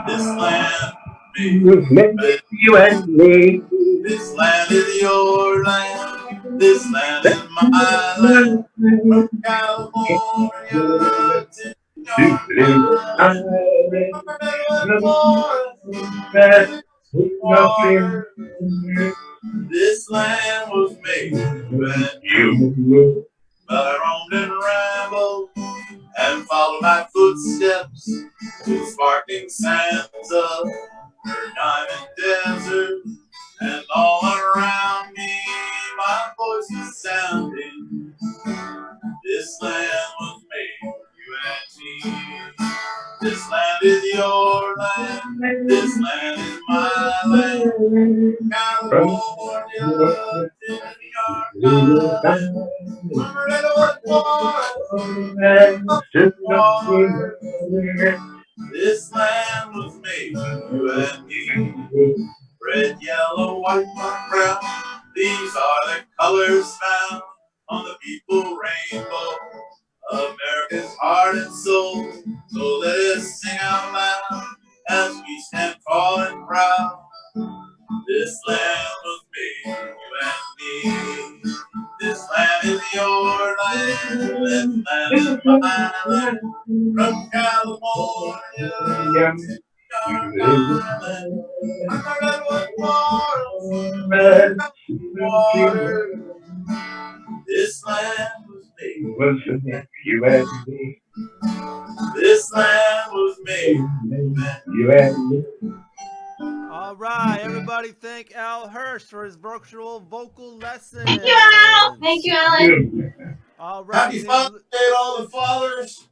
This land You and me. This land is your land. This land is my land. From California to New York. This land was made for you. But I roamed and rambled and followed my footsteps to the sparkling sands of her diamond desert. And all around me, my voice is sounding. This land was made for you and me. This land is your land. This land is my land. California to New York. From Redwood Forest to water. This land was made for you and me. Red, yellow, white, brown. These are the colors found on the people rainbow. America's heart and soul. So let us sing out loud as we stand tall and proud. This land was made for you and me. This land is your land. This land is my land. From California to New York. I'm a redwood forest, water. This land was made for you and me. This land was made for you and me. All right, everybody thank Al Hirsch for his virtual vocal lesson. Thank you, Al. Thank you, Alan. All right. Happy Father's Day to all the fathers.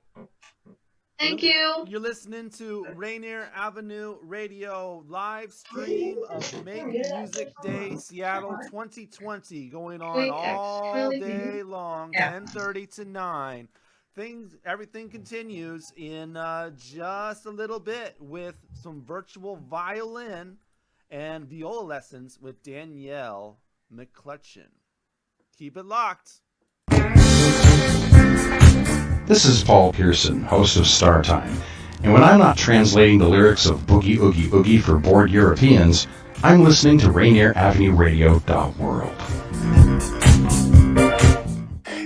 Thank you. You're listening to Rainier Avenue Radio live stream of Make Music Day Seattle 2020 going on all day long, 10:30 to 9. Everything continues in just a little bit with some virtual violin and viola lessons with Danielle McClutchin. Keep it locked. This is Paul Pearson, host of Star Time, and when I'm not translating the lyrics of Boogie Oogie Oogie for bored Europeans, I'm listening to Rainieravenueradio.world.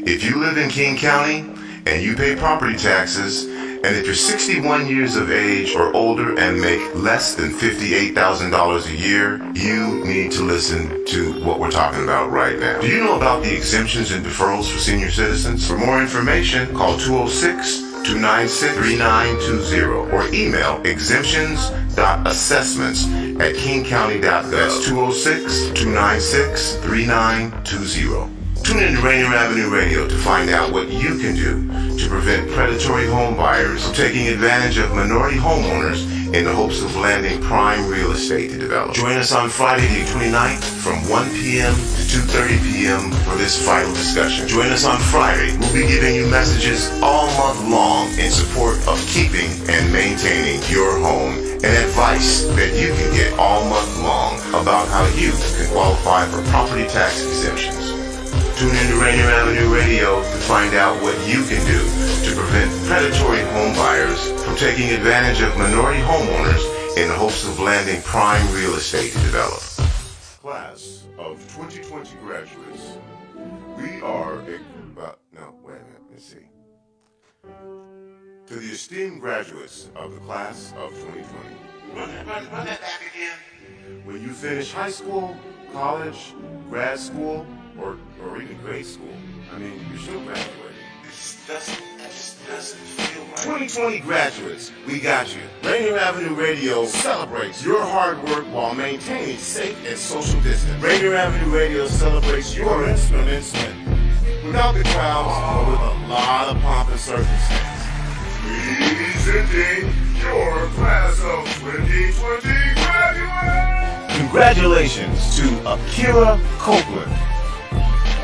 If you live in King County and you pay property taxes, and if you're 61 years of age or older and make less than $58,000 a year, you need to listen to what we're talking about right now. Do you know about the exemptions and deferrals for senior citizens? For more information, call 206-296-3920 or email exemptions.assessments@kingcounty.gov. That's 206-296-3920. Tune in to Rainier Avenue Radio to find out what you can do to prevent predatory home buyers from taking advantage of minority homeowners in the hopes of landing prime real estate to develop. Join us on Friday the 29th from 1 p.m. to 2:30 p.m. for this vital discussion. Join us on Friday. We'll be giving you messages all month long in support of keeping and maintaining your home and advice that you can get all month long about how you can qualify for property tax exemptions. Tune in to Rainier Avenue Radio to find out what you can do to prevent predatory home buyers from taking advantage of minority homeowners in the hopes of landing prime real estate to develop. Class of 2020 graduates, we are let's see. To the esteemed graduates of the class of 2020. Run that back again. When you finish high school, college, grad school, or even grade school, you still graduated. It just doesn't feel right. 2020 graduates, we got you. Rainier Avenue Radio celebrates your hard work while maintaining safe and social distance. Rainier Avenue Radio celebrates your instruments without the crowds or with a lot of pomp and circumstance. Presenting your class of 2020 graduates. Congratulations to Akira Copeland.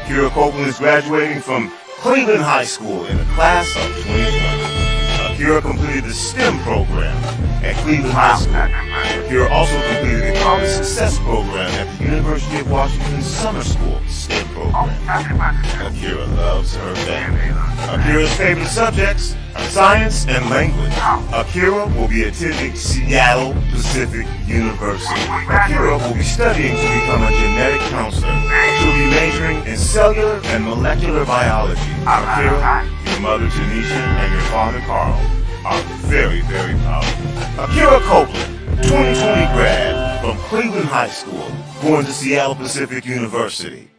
Akira Copeland is graduating from Cleveland High School in the class of 2020. Akira completed the STEM program at Cleveland High School. Akira also completed a college success program at the University of Washington's Summer School STEM program. Akira loves her family. Akira's favorite subjects are science and language. Akira will be attending Seattle Pacific University. Akira will be studying to become a genetic counselor. She'll be majoring in cellular and molecular biology. Akira, your mother Tanisha, and your father Carl are very, very proud. Akira Copeland, 2020 grad from Cleveland High School, going to Seattle Pacific University.